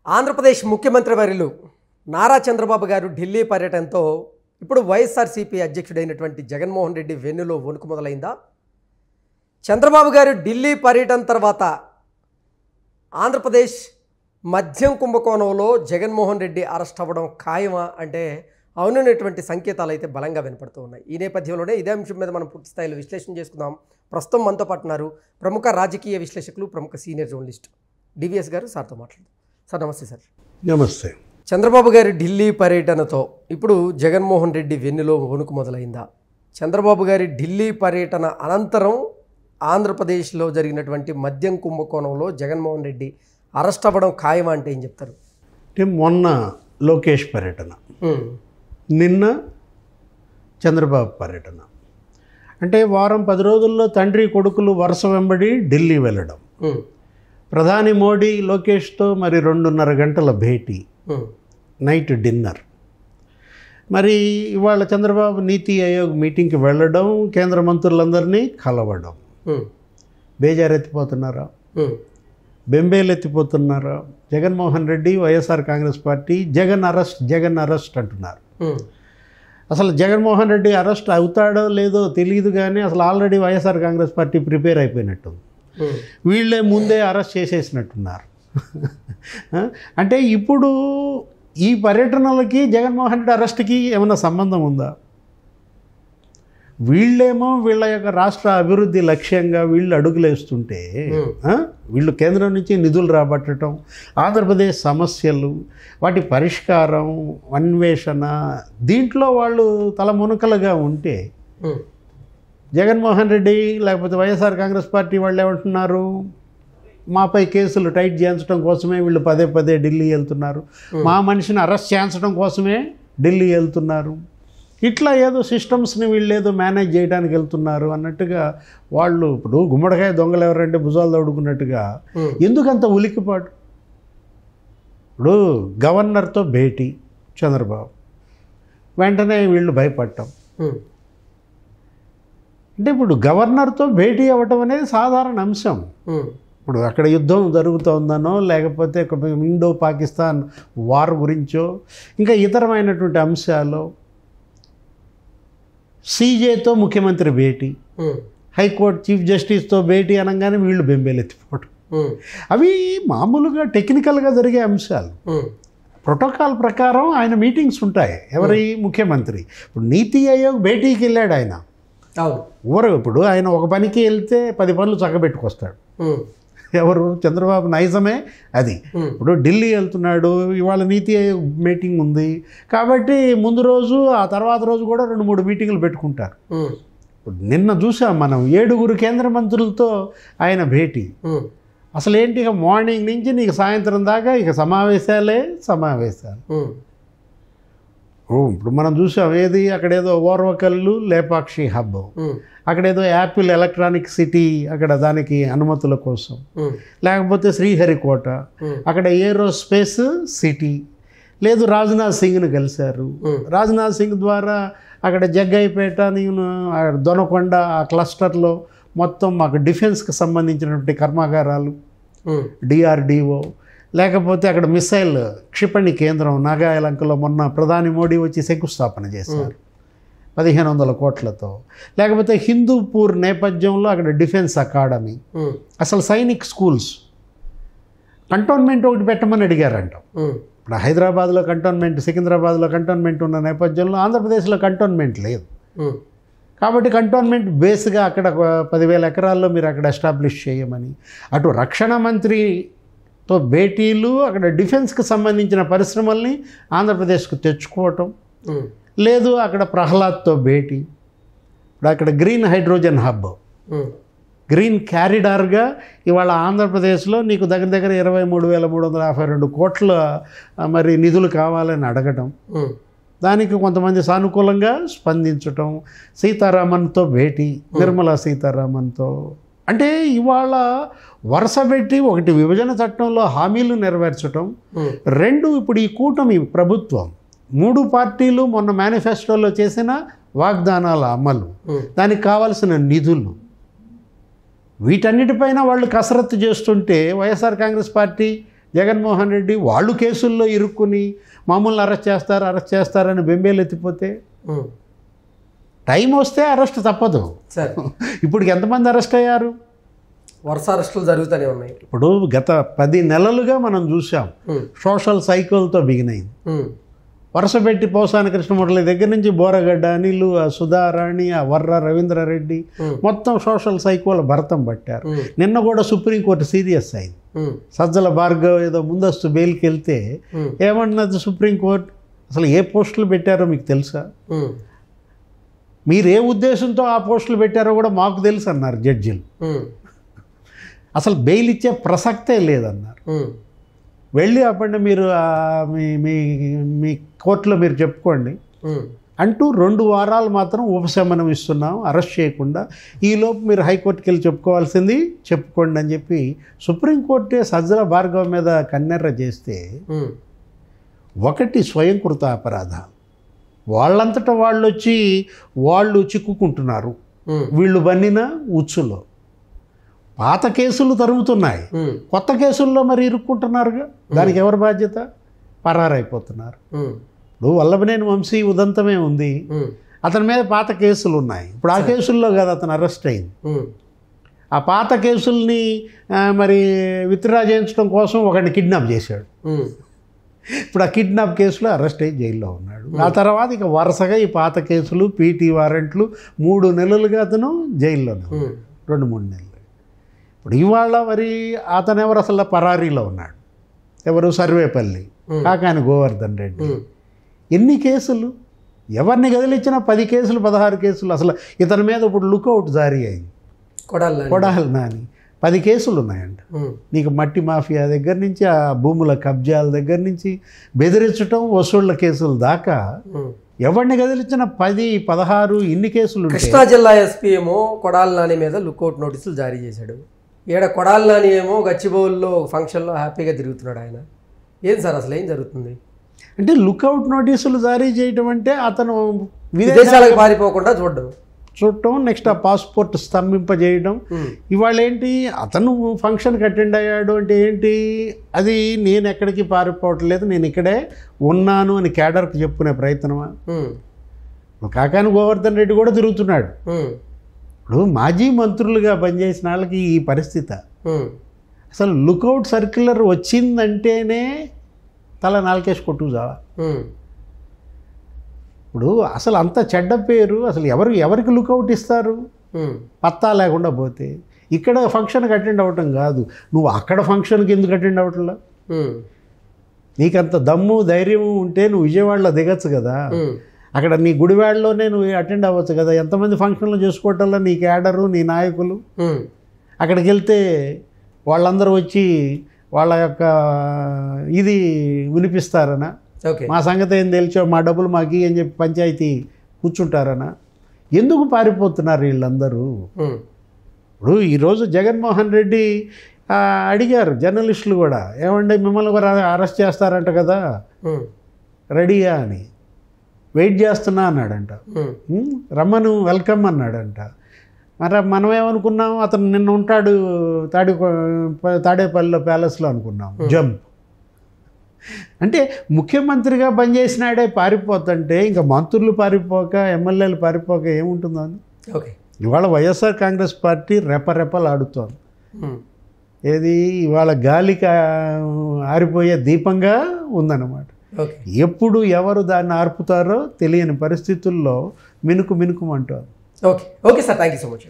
ఆంధ్రప్రదేశ్ ముఖ్యమంత్రి వర్యులు నారా చంద్రబాబు గారు ఢిల్లీ పర్యటనతో ఇప్పుడు వైఎస్ఆర్సీపీ అధ్యక్షుడైనటువంటి జగన్మోహన్ రెడ్డి వెన్నులో వణుకు మొదలైందా? చంద్రబాబు గారు ఢిల్లీ పర్యటన తర్వాత ఆంధ్రప్రదేశ్ మద్యం కుంభకోణంలో జగన్మోహన్ రెడ్డి అరెస్ట్ అవ్వడం ఖాయమా అంటే అవుననేటువంటి సంకేతాలు అయితే బలంగా వినపడుతూ ఉన్నాయి. ఈ నేపథ్యంలోనే ఇదే అంశం మీద మనం పూర్తి స్థాయిలో విశ్లేషణ చేసుకుందాం. ప్రస్తుతం మనతో పాటు ఉన్నారు ప్రముఖ రాజకీయ విశ్లేషకులు, ప్రముఖ సీనియర్ జర్నలిస్ట్ డివిఎస్ గారు. సార్తో మాట్లాడదాం. సార్ నమస్తే. సార్ నమస్తే. చంద్రబాబు గారి ఢిల్లీ పర్యటనతో ఇప్పుడు జగన్మోహన్ రెడ్డి వెన్నులో వణుకు మొదలైందా? చంద్రబాబు గారి ఢిల్లీ పర్యటన అనంతరం ఆంధ్రప్రదేశ్లో జరిగినటువంటి మద్యం కుంభకోణంలో జగన్మోహన్ రెడ్డి అరెస్ట్ అవ్వడం ఖాయమా అంటే ఏం చెప్తారు? అంటే మొన్న లోకేష్ పర్యటన, నిన్న చంద్రబాబు పర్యటన, అంటే వారం 10 రోజుల్లో తండ్రి కొడుకులు వరుస వెంబడి ఢిల్లీ వెళ్ళడం, ప్రధాని మోడీ లోకేష్తో మరి 2.5 గంటల భేటీ, నైట్ డిన్నర్, మరి ఇవాళ చంద్రబాబు నీతి ఆయోగ్ మీటింగ్కి వెళ్ళడం, కేంద్ర మంత్రులందరినీ కలవడం. బేజారెత్తిపోతున్నారా? బెంబేలెత్తిపోతున్నారా? జగన్మోహన్ రెడ్డి, వైఎస్ఆర్ కాంగ్రెస్ పార్టీ జగన్ అరెస్ట్ అంటున్నారు. అసలు జగన్మోహన్ రెడ్డి అరెస్ట్ అవుతాడో లేదో తెలియదు, కానీ అసలు already YSR Congress party prepare అయిపోయినట్టుంది. వీళ్ళే ముందే అరెస్ట్ చేసేసినట్టున్నారు. అంటే ఇప్పుడు ఈ పర్యటనలకి జగన్మోహన్ రెడ్డి అరెస్ట్కి ఏమైనా సంబంధం ఉందా? వీళ్ళేమో వీళ్ళ యొక్క రాష్ట్ర అభివృద్ధి లక్ష్యంగా వీళ్ళు అడుగులేస్తుంటే, వీళ్ళు కేంద్రం నుంచి నిధులు రాబట్టడం, ఆంధ్రప్రదేశ్ సమస్యలు, వాటి పరిష్కారం, అన్వేషణ, దీంట్లో వాళ్ళు తలమునకలుగా ఉంటే, జగన్మోహన్ రెడ్డి లేకపోతే వైఎస్ఆర్ కాంగ్రెస్ పార్టీ వాళ్ళు ఏమంటున్నారు? మాపై కేసులు టైట్ చేయించడం కోసమే వీళ్ళు పదే ఢిల్లీ వెళ్తున్నారు, మా మనిషిని అరెస్ట్ చేయించడం కోసమే ఢిల్లీ వెళ్తున్నారు, ఇట్లా ఏదో సిస్టమ్స్ని వీళ్ళు ఏదో మేనేజ్ చేయడానికి వెళ్తున్నారు అన్నట్టుగా వాళ్ళు. ఇప్పుడు గుమ్మడికాయ దొంగలు ఎవరంటే భుజాలు తోడుకున్నట్టుగా ఎందుకంత ఉలిక్కిపాటు? ఇప్పుడు గవర్నర్తో భేటీ చంద్రబాబు, వెంటనే వీళ్ళు భయపడటం. అంటే ఇప్పుడు గవర్నర్తో భేటీ అవ్వటం అనేది సాధారణ అంశం. ఇప్పుడు అక్కడ యుద్ధం జరుగుతుందనో, లేకపోతే ఇండో పాకిస్తాన్ వార్ గురించో, ఇంకా ఇతరమైనటువంటి అంశాలు, సీజేతో ముఖ్యమంత్రి భేటీ, హైకోర్టు చీఫ్ జస్టిస్తో భేటీ అనగానే వీళ్ళు బెంబేలెత్తిపోవడం, అవి మామూలుగా టెక్నికల్గా జరిగే అంశాలు. ప్రోటోకాల్ ప్రకారం ఆయన మీటింగ్స్ ఉంటాయి. ఎవరి ముఖ్యమంత్రి ఇప్పుడు నీతి ఆయోగ్ భేటీకి వెళ్ళాడు ఆయన. ఇప్పుడు ఆయన ఒక పనికి వెళ్తే 10 పనులు చక్కబెట్టుకొస్తాడు. ఎవరు? చంద్రబాబు నైజమే అది. ఇప్పుడు ఢిల్లీ వెళ్తున్నాడు, ఇవాళ నీతి ఆయోగ్ మీటింగ్ ఉంది కాబట్టి ముందు రోజు ఆ తర్వాత రోజు కూడా 2-3 మీటింగులు పెట్టుకుంటారు. ఇప్పుడు నిన్న చూసాం మనం 7 కేంద్ర మంత్రులతో ఆయన భేటీ. అసలు ఏంటి, ఇక మార్నింగ్ నుంచి నీకు సాయంత్రం దాకా ఇక సమావేశాలు. ఇప్పుడు మనం చూసాం ఏది, అక్కడేదో ఓర్వకల్లు లేపాక్షి హబ్, అక్కడేదో యాపిల్ ఎలక్ట్రానిక్ సిటీ, అక్కడ దానికి అనుమతుల కోసం, లేకపోతే శ్రీహరికోట, అక్కడ ఏరోస్పేస్ సిటీ, లేదు రాజ్నాథ్ సింగ్ని కలిశారు. రాజ్నాథ్ సింగ్ ద్వారా అక్కడ జగ్గయ్యపేట, దొనకొండ ఆ క్లస్టర్లో మొత్తం మాకు డిఫెన్స్కి సంబంధించినటువంటి కర్మాగారాలు, డిఆర్డిఓ, లేకపోతే అక్కడ మిసైల్ క్షిపణి కేంద్రం నాగాలంకలో మొన్న ప్రధాని మోడీ వచ్చి శంకుస్థాపన చేశారు 1500 కోట్లతో, లేకపోతే హిందూపూర్ నేపథ్యంలో అక్కడ డిఫెన్స్ అకాడమీ, అసలు సైనిక్ స్కూల్స్, కంటోన్మెంట్ ఒకటి పెట్టమని అడిగారంట. ఇప్పుడు హైదరాబాద్లో కంటోన్మెంట్, సికింద్రాబాద్లో కంటోన్మెంట్ ఉన్న నేపథ్యంలో ఆంధ్రప్రదేశ్లో కంటోన్మెంట్ లేదు కాబట్టి కంటోన్మెంట్ బేస్గా అక్కడ 10,000 ఎకరాల్లో మీరు అక్కడ ఎస్టాబ్లిష్ చేయమని, అటు రక్షణ మంత్రితో భేటీలు, అక్కడ డిఫెన్స్కి సంబంధించిన పరిశ్రమల్ని ఆంధ్రప్రదేశ్కు తెచ్చుకోవటం, లేదు అక్కడ ప్రహ్లాద్తో భేటీ, ఇప్పుడు అక్కడ గ్రీన్ హైడ్రోజన్ హబ్, గ్రీన్ క్యారిడార్గా ఇవాళ ఆంధ్రప్రదేశ్లో నీకు దగ్గర 23,352 కోట్ల మరి నిధులు కావాలని అడగటం, దానికి కొంతమంది సానుకూలంగా స్పందించటం, సీతారామన్తో భేటీ, నిర్మలా సీతారామన్తో. అంటే ఇవాళ వరుస పెట్టి, ఒకటి విభజన చట్టంలో హామీలు నెరవేర్చడం, 2 ఇప్పుడు ఈ కూటమి ప్రభుత్వం 3 పార్టీలు మొన్న మేనిఫెస్టోలో చేసిన వాగ్దానాల అమలు, దానికి కావాల్సిన నిధులు, వీటన్నిటిపైన వాళ్ళు కసరత్తు చేస్తుంటే వైఎస్ఆర్ కాంగ్రెస్ పార్టీ జగన్మోహన్ రెడ్డి వాళ్ళు కేసుల్లో ఇరుక్కుని మామూలు అరెస్ట్ చేస్తారని బెంబేలు ఎత్తిపోతే టైం వస్తే అరెస్ట్ తప్పదు. ఇప్పుడు ఎంతమంది అరెస్ట్ అయ్యారు? వరుస అరెస్టులు జరుగుతూనే ఉన్నాయి. ఇప్పుడు గత 10 నెలలుగా మనం చూసాం సోషల్ సైకిల్తో బిగినైంది. వరుస పెట్టి పోసాని కృష్ణమురళి దగ్గర నుంచి బోరగడ్డ అనిలు, ఆ సుధారాణి, ఆ వర్ర రవీంద్రారెడ్డి మొత్తం సోషల్ సైకిల్ భరతం పట్టారు. నిన్న కూడా సుప్రీంకోర్టు సీరియస్ అయింది. సజ్జల భార్గవ్ ఏదో ముందస్తు బెయిల్కి వెళ్తే ఏమన్నది సుప్రీంకోర్టు, అసలు ఏ పోస్టులు పెట్టారో మీకు తెలుసా? మీరు ఏ ఉద్దేశంతో ఆ పోస్టులు పెట్టారో కూడా మాకు తెలుసు అన్నారు జడ్జిలు. అసలు బెయిల్ ఇచ్చే ప్రసక్తే లేదన్నారు. వెళ్ళి అప్పుడు మీరు మీ కోర్టులో మీరు చెప్పుకోండి అంటూ 2 వారాలు మాత్రం ఉపశమనం ఇస్తున్నాం అరెస్ట్ చేయకుండా, ఈలోపు మీరు హైకోర్టుకి వెళ్ళి చెప్పుకోవాల్సింది చెప్పుకోండి అని చెప్పి సుప్రీంకోర్టే సజ్జల భార్గవ్ మీద కన్నెర్ర చేస్తే, ఒకటి స్వయంకృత అపరాధం, వాళ్ళంతటా వాళ్ళు చిక్కుకుంటున్నారు వీళ్ళు బన్నిన ఉచ్చులో. పాత కేసులు తరుగుతున్నాయి, కొత్త కేసుల్లో మరి ఇరుక్కుంటున్నారుగా, దానికి ఎవరి బాధ్యత? పరారైపోతున్నారు. ఇప్పుడు వల్లభనేని వంశీ ఉదంతమే ఉంది, అతని మీద పాత కేసులు ఉన్నాయి. ఇప్పుడు ఆ కేసుల్లో కదా అతను అరెస్ట్ అయింది. ఆ పాత కేసుల్ని మరి విత్డ్రా చేయించడం కోసం ఒకరిని కిడ్నాప్ చేశాడు. ఇప్పుడు ఆ కిడ్నాప్ కేసులో అరెస్ట్ అయ్యి జైల్లో ఉన్నాడు. ఆ తర్వాత ఇక వరుసగా ఈ పాత కేసులు, పీటీ వారెంట్లు 3 నెలలుగా అతను జైల్లోనే 2-3 నెలలు. ఇప్పుడు ఇవాళ మరి అతను ఎవరు అసలు పరారీలో ఉన్నాడు? ఎవరు? సర్వేపల్లి కాకాని గోవర్ధన్ రెడ్డి. ఎన్ని కేసులు? ఎవరిని కదిలిచ్చినా 10 కేసులు 16 కేసులు. అసలు ఇతని మీద ఇప్పుడు లుకౌట్ జారీ అయింది. కొడాలి నాని 10 కేసులు ఉన్నాయంట. నీకు మట్టి మాఫియా దగ్గర నుంచి, ఆ భూముల కబ్జాల దగ్గర నుంచి, బెదిరించడం, వసూళ్ల కేసుల దాకా ఎవరిని కదిలించిన 10-16 ఇన్ని కేసులు. కృష్ణా జిల్లా ఎస్పీ ఏమో కొడాలి నాని మీద లుకౌట్ నోటీసులు జారీ చేశాడు. ఈడ కొడాలి నాని ఏమో గచ్చిబౌల్లో ఫంక్షన్లో హ్యాపీగా తిరుగుతున్నాడు. ఆయన ఏం సార్ అసలు ఏం జరుగుతుంది? అంటే లుకౌట్ నోటీసులు జారీ చేయడం అంటే అతను విదేశాలకు పారిపోకుండా చూడటం, నెక్స్ట్ ఆ పాస్పోర్ట్ స్తంభింపజేయడం. ఇవాళ ఏంటి, అతను ఫంక్షన్కి అటెండ్ అయ్యాడు అంటే ఏంటి, అది నేను ఎక్కడికి పారిపోవట్లేదు, నేను ఇక్కడే ఉన్నాను అని క్యాడర్కి చెప్పుకునే ప్రయత్నమా? కాకాని గోవర్ధన్ రెడ్డి కూడా తిరుగుతున్నాడు. ఇప్పుడు మాజీ మంత్రులుగా పనిచేసిన వాళ్ళకి ఈ పరిస్థితి. అసలు లుకౌట్ సర్క్యులర్ వచ్చిందంటేనే తల నాలుకేసి కొట్టుకుజావా. ఇప్పుడు అసలు అంత చెడ్డ పేరు, అసలు ఎవరికి లుకౌట్ ఇస్తారు? పత్తా లేకుండా పోతే. ఇక్కడ ఫంక్షన్కి అటెండ్ అవ్వటం కాదు, నువ్వు అక్కడ ఫంక్షన్కి ఎందుకు అటెండ్ అవ్వట్లా? నీకంత దమ్ము ధైర్యం ఉంటే నువ్వు విజయవాడలో దిగచ్చు కదా, అక్కడ నీ గుడివాడలోనే నువ్వు అటెండ్ అవ్వచ్చు కదా. ఎంతమంది ఫంక్షన్లు చేసుకోవటంలో నీ క్యాడరు, నీ నాయకులు. అక్కడికి వెళ్తే వాళ్ళందరూ వచ్చి వాళ్ళ యొక్క ఇది వినిపిస్తారనా? మా సంగతి ఏం తెలిసో, మా డబ్బులు మాకు అని చెప్పి పంచాయతీ కూర్చుంటారనా? ఎందుకు పారిపోతున్నారు వీళ్ళందరూ? ఇప్పుడు ఈరోజు జగన్మోహన్ రెడ్డి అడిగారు జర్నలిస్టులు కూడా, ఏమండి మిమ్మల్ని కూడా అరెస్ట్ చేస్తారంట కదా, రెడీయా అని. వెయిట్ చేస్తున్నా అన్నాడంట. రమ్మను, వెల్కమ్ అన్నాడంట. మరి మనం ఏమనుకున్నాం, అతను నిన్న ఉంటాడు తాడేపల్లిలో ప్యాలెస్లో అనుకున్నాం. జంప్ అంటే ముఖ్యమంత్రిగా పనిచేసినాడే పారిపోతుంటే ఇంకా మంత్రులు పారిపోక, ఎమ్మెల్యేలు పారిపోక ఏముంటుందో అని. ఇవాళ వైఎస్ఆర్ కాంగ్రెస్ పార్టీ రెపరెపలాడుతోంది. ఏది ఇవాళ గాలికి ఆరిపోయే దీపంగా ఉందన్నమాట. ఎప్పుడు ఎవరు దాన్ని ఆర్పుతారో తెలియని పరిస్థితుల్లో మినుకు మినుకుమంటారు. Okay sir, thank you so much.